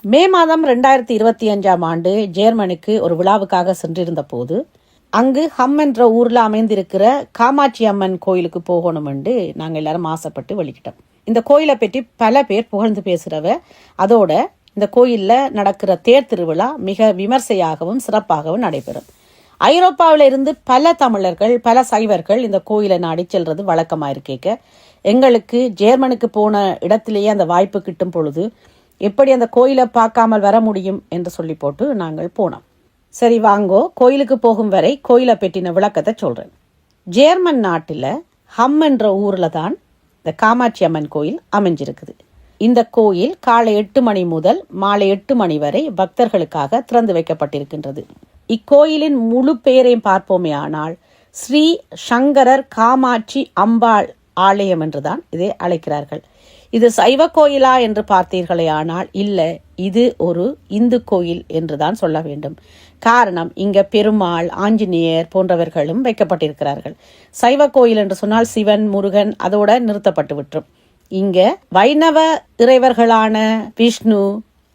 மே மாதம் 2025 ஜெர்மனிக்கு ஒரு விழாவுக்காக சென்றிருந்த போது அங்கு ஹம் என்ற ஊர்ல அமைந்திருக்கிற காமாட்சி அம்மன் கோயிலுக்கு போகணும் என்று நாங்கள் எல்லாரும் ஆசைப்பட்டு வெளியிட்டோம். இந்த கோயிலை பற்றி பல பேர் புகழ்ந்து பேசுறவ. அதோட இந்த கோயில்ல நடக்கிற தேர் திருவிழா மிக விமர்சையாகவும் சிறப்பாகவும் நடைபெறும். ஐரோப்பாவில இருந்து பல தமிழர்கள், பல சைவர்கள் இந்த கோயிலை நாடி செல்றது வழக்கமாயிருக்கேக்க எங்களுக்கு ஜெர்மனுக்கு போன இடத்திலேயே அந்த வாய்ப்பு கிட்டும் பொழுது எப்படி அந்த கோயிலை பார்க்காமல் வர முடியும் என்று சொல்லி போட்டு நாங்கள் போனோம். சரி வாங்கோ, கோயிலுக்கு போகும் வரை கோயிலை பற்றின விளக்கத்தை சொல்றேன். ஜெர்மன் நாட்டில் ஹம் என்ற ஊர்ல தான் இந்த காமாட்சி அம்மன் கோயில் அமைஞ்சிருக்குது. இந்த கோயில் காலை 8 மணி முதல் மாலை 8 மணி வரை பக்தர்களுக்காக திறந்து வைக்கப்பட்டிருக்கின்றது. இக்கோயிலின் முழு பெயரையும் பார்ப்போமே ஆனால் ஸ்ரீ சங்கரர் காமாட்சி அம்பாள் ஆலயம் என்றுதான் இதை அழைக்கிறார்கள். இது சைவ கோயிலா என்று பார்த்தீர்களே ஆனால் இல்ல, இது ஒரு இந்து கோயில் என்றுதான் சொல்ல வேண்டும். காரணம், இங்க பெருமாள், ஆஞ்சநேயர் போன்றவர்களும் வைக்கப்பட்டிருக்கிறார்கள். சைவ கோயில் என்று சொன்னால் சிவன், முருகன் அதோட நிறுத்தப்பட்டு விட்டுரும். இங்க வைணவ இறைவர்களான விஷ்ணு,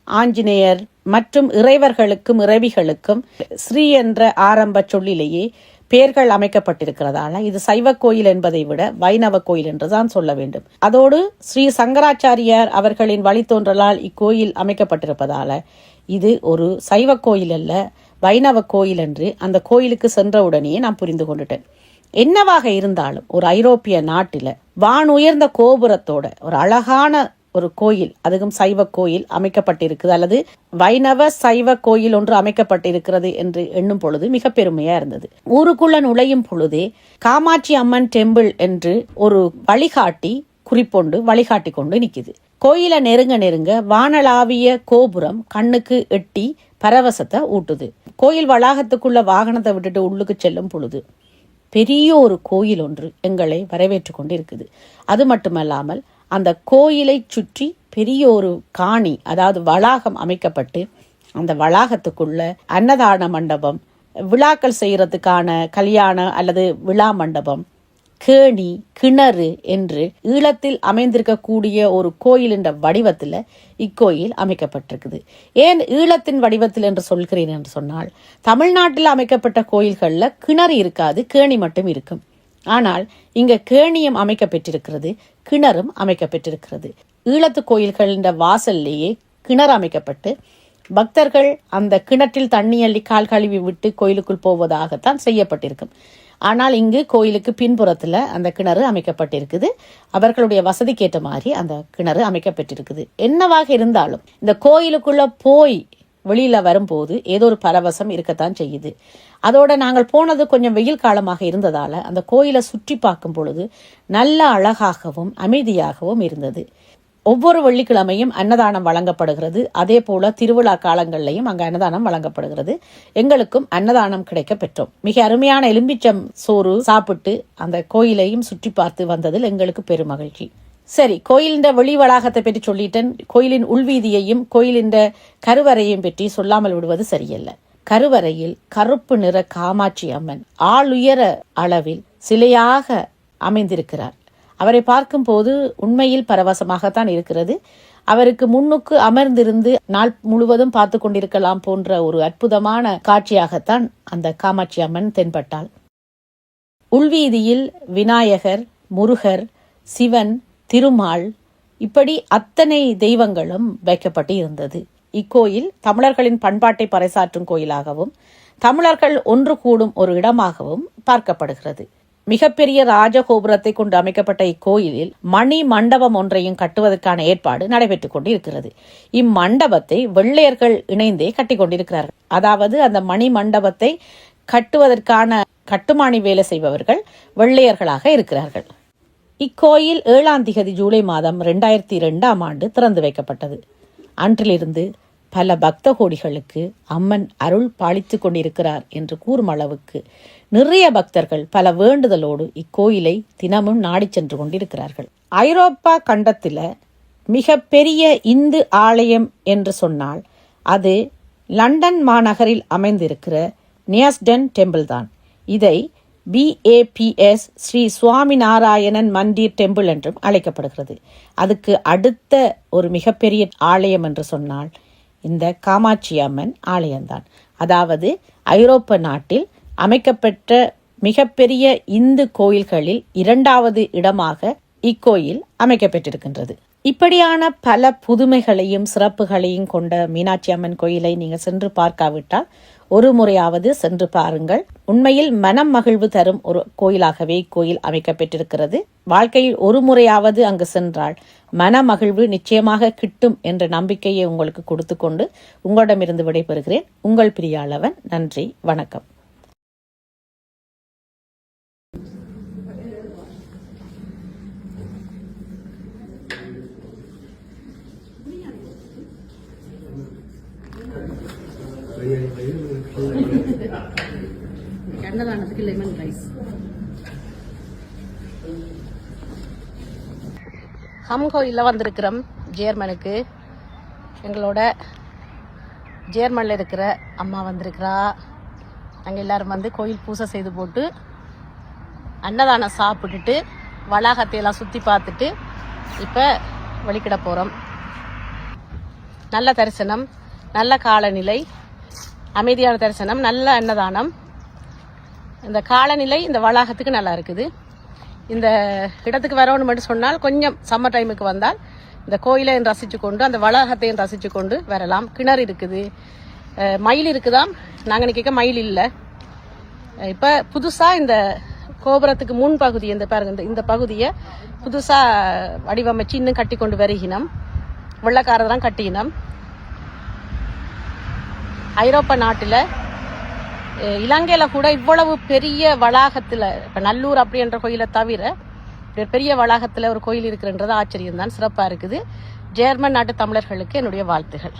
ஆஞ்சநேயர் மற்றும் இறைவர்களுக்கும் இறைவிகளுக்கும் ஸ்ரீ என்ற ஆரம்ப சொல்லிலேயே பெயர்கள் அமைக்கப்பட்டிருக்கிறதால இது சைவ கோயில் என்பதை விட வைணவ கோயில் என்றுதான் சொல்ல வேண்டும். அதோடு ஸ்ரீ சங்கராச்சாரியார் அவர்களின் வழித்தோன்றலால் இக்கோயில் அமைக்கப்பட்டிருப்பதால இது ஒரு சைவ கோயில் அல்ல, வைணவ கோயில் என்று அந்த கோயிலுக்கு சென்றவுடனேயே நான் புரிந்து கொண்டுட்டேன். என்னவாக இருந்தாலும் ஒரு ஐரோப்பிய நாட்டில வானுயர்ந்த கோபுரத்தோட ஒரு அழகான ஒரு கோயில், அதுவும் சைவ கோயில் அமைக்கப்பட்டிருக்குது அல்லது வைணவ சைவ கோயில் ஒன்று அமைக்கப்பட்டிருக்கிறது என்று எண்ணும் பொழுது மிக பெருமையா இருந்தது. ஊருக்குள்ள நுழையும் பொழுதே காமாட்சி அம்மன் டெம்பிள் என்று ஒரு வழிகாட்டி குறிப்பொண்டு வழிகாட்டி கொண்டு நிக்குது. கோயில நெருங்க நெருங்க வானளாவிய கோபுரம் கண்ணுக்கு எட்டி பரவசத்தை ஊட்டுது. கோயில் வளாகத்துக்குள்ள வாகனத்தை விட்டுட்டு உள்ளுக்கு செல்லும் பொழுது பெரிய ஒரு கோயில் ஒன்று எங்களை வரவேற்று கொண்டு இருக்குது. அது மட்டுமல்லாமல் அந்த கோயிலை சுற்றி பெரிய ஒரு காணி, அதாவது வளாகம் அமைக்கப்பட்டு அந்த வளாகத்துக்குள்ள அன்னதான மண்டபம், விழாக்கள் செய்யறதுக்கான கல்யாண அல்லது விழா மண்டபம், கேணி, கிணறு என்று ஈழத்தில் அமைந்திருக்கக்கூடிய ஒரு கோயில் என்ற வடிவத்தில் இக்கோயில் அமைக்கப்பட்டிருக்குது. ஏன் ஈழத்தின் வடிவத்தில் என்று சொல்கிறேன் என்று சொன்னால், தமிழ்நாட்டில் அமைக்கப்பட்ட கோயில்கள்ல கிணறு இருக்காது, கேணி மட்டும் இருக்கும். ஆனால் இங்க கேணியம் அமைக்கப்பட்டிருக்கிறது, கிணறும் அமைக்கப்பட்டிருக்கிறது. ஈழத்து கோயில்களின் வாசல்லேயே கிணறு அமைக்கப்பட்டு பக்தர்கள் அந்த கிணற்றில் தண்ணி அள்ளி கால் கழுவி விட்டு கோயிலுக்குள் போவதாகத்தான் செய்யப்பட்டிருக்கும். ஆனால் இங்கு கோயிலுக்கு பின்புறத்துல அந்த கிணறு அமைக்கப்பட்டிருக்குது. அவர்களுடைய வசதிக்கேற்ற மாதிரி அந்த கிணறு அமைக்கப்பட்டிருக்குது. என்னவாக இருந்தாலும் இந்த கோயிலுக்குள்ள போய் வெளியில வரும்போது ஏதோ ஒரு பரவசம் இருக்கத்தான் செய்யுது. அதோட நாங்கள் போனது கொஞ்சம் வெயில் காலமாக இருந்ததால அந்த கோயிலை சுற்றி பார்க்கும் பொழுது நல்ல அழகாகவும் அமைதியாகவும் இருந்தது. ஒவ்வொரு வெள்ளிக்கிழமையும் அன்னதானம் வழங்கப்படுகிறது. அதே போல திருவிழா காலங்கள்லையும் அங்கு அன்னதானம் வழங்கப்படுகிறது. எங்களுக்கும் அன்னதானம் கிடைக்க பெற்றோம். மிக அருமையான எலும்பிச்சம் சோறு சாப்பிட்டு அந்த கோயிலையும் சுற்றி பார்த்து வந்ததில் எங்களுக்கு பெருமகிழ்ச்சி. சரி, கோயிலின் வெளி வளாகத்தை பற்றி சொல்லிட்டேன். கோயிலின் உள்வீதியையும் கோயிலின் கருவறையையும் பற்றி சொல்லாமல் விடுவது சரியல்ல. கருவறையில் கருப்பு நிற காமாட்சி அம்மன் ஆளுயர அளவில் சிலையாக அமைந்திருக்கிறார். அவரை பார்க்கும் போது உண்மையில் பரவசமாகத்தான் இருக்கிறது. அவருக்கு முன்னுக்கு அமர்ந்திருந்து நாள் முழுவதும் பார்த்து கொண்டிருக்கலாம் போன்ற ஒரு அற்புதமான காட்சியாகத்தான் அந்த காமாட்சி அம்மன் தென்பட்டாள். உள்வீதியில் விநாயகர், முருகர், சிவன், திருமால் இப்படி அத்தனை தெய்வங்களும் வைக்கப்பட்டு இருந்தது. இக்கோயில் தமிழர்களின் பண்பாட்டை பறைசாற்றும் கோயிலாகவும் தமிழர்கள் ஒன்று கூடும் ஒரு இடமாகவும் பார்க்கப்படுகிறது. மிகப்பெரிய ராஜகோபுரத்தை கொண்டு அமைக்கப்பட்ட இக்கோயிலில் மணி மண்டபம் ஒன்றையும் கட்டுவதற்கான ஏற்பாடு நடைபெற்றுக் கொண்டு இருக்கிறது. இம்மண்டபத்தை வெள்ளையர்கள் இணைந்தே கட்டி கொண்டிருக்கிறார்கள். அதாவது அந்த மணி மண்டபத்தை கட்டுவதற்கான கட்டுமானி வேலை செய்பவர்கள் வெள்ளையர்களாக இருக்கிறார்கள். இக்கோயில் 7ஆம் தேதி ஜூலை மாதம் 2002 திறந்து வைக்கப்பட்டது. அன்றிலிருந்து பல பக்த கோடிகளுக்கு அம்மன் அருள் பாலித்து கொண்டிருக்கிறார் என்று கூறும் அளவுக்கு நிறைய பக்தர்கள் பல வேண்டுதலோடு இக்கோயிலை தினமும் நாடி சென்று கொண்டிருக்கிறார்கள். ஐரோப்பா கண்டத்தில் மிக பெரிய இந்து ஆலயம் என்று சொன்னால் அது லண்டன் மாநகரில் அமைந்திருக்கிற நியாஸ்டன் டெம்பிள் தான். இதை BAPS ஸ்ரீ சுவாமிநாராயணன் மந்திர் டெம்பிள் என்றும் அழைக்கப்படுகிறது. அதுக்கு அடுத்த ஒரு மிகப்பெரிய ஆலயம் என்று சொன்னால் இந்த காமாட்சி அம்மன் ஆலயம்தான். அதாவது ஐரோப்பா நாட்டில் அமைக்கப்பட்ட மிகப்பெரிய இந்து கோயில்களில் 2வது இடமாக இக்கோயில் அமைக்கப்பட்டிருக்கின்றது. இப்படியான பல புதுமைகளையும் சிறப்புகளையும் கொண்ட மீனாட்சி அம்மன் கோயிலை நீங்கள் சென்று பார்க்காவிட்டால் ஒரு முறையாவது சென்று பாருங்கள். உண்மையில் மனம் மகிழ்வு தரும் ஒரு கோயிலாகவே இக்கோயில் அமைக்கப்பட்டிருக்கிறது. வாழ்க்கையில் ஒரு முறையாவது அங்கு சென்றால் மன மகிழ்வு நிச்சயமாக கிட்டும் என்ற நம்பிக்கையை உங்களுக்கு கொடுத்து கொண்டு உங்களிடமிருந்து விடைபெறுகிறேன். உங்கள் பிரியாளவன். நன்றி, வணக்கம். அன்னதானத்துக்கு லெமன் ரைஸ். ஹம் கோயிலில் வந்திருக்கிறோம் ஜேர்மனுக்கு. எங்களோட ஜேர்மனில் இருக்கிற அம்மா வந்திருக்கிறா. நாங்கள் எல்லாரும் வந்து கோயில் பூஜை செய்து போட்டு அன்னதானம் சாப்பிட்டுட்டு வளாகத்தையெல்லாம் சுற்றி பார்த்துட்டு இப்போ வெளிக்கிட போகிறோம். நல்ல தரிசனம், நல்ல காலநிலை, அமைதியான தரிசனம், நல்ல அன்னதானம். இந்த காலநிலை இந்த வளாகத்துக்கு நல்லா இருக்குது. இந்த இடத்துக்கு வரணும்னு மட்டும் சொன்னால் கொஞ்சம் சம்மர் டைமுக்கு வந்தால் இந்த கோயிலையும் ரசித்து கொண்டு அந்த வளாகத்தையும் ரசித்து கொண்டு வரலாம். கிணறு இருக்குது, மயில் இருக்குதாம். நாங்கள் நிற்க மயில் இல்லை. இப்போ புதுசாக இந்த கோபுரத்துக்கு முன் பகுதி இந்த பாருங்க, இந்த பகுதியை புதுசாக வடிவமைச்சு இன்னும் கட்டி கொண்டு வருகினோம். வெள்ளக்காரதான் கட்டினோம். ஐரோப்பா நாட்டில் இலங்கையில் கூட இவ்வளவு பெரிய வளாகத்தில், இப்போ நல்லூர் அப்படின்ற கோயிலை தவிர பெரிய வளாகத்தில் ஒரு கோயில் இருக்குன்றது ஆச்சரியம்தான், சிறப்பாக இருக்குது. ஜெர்மன் நாட்டு தமிழர்களுக்கு என்னுடைய வாழ்த்துகள்.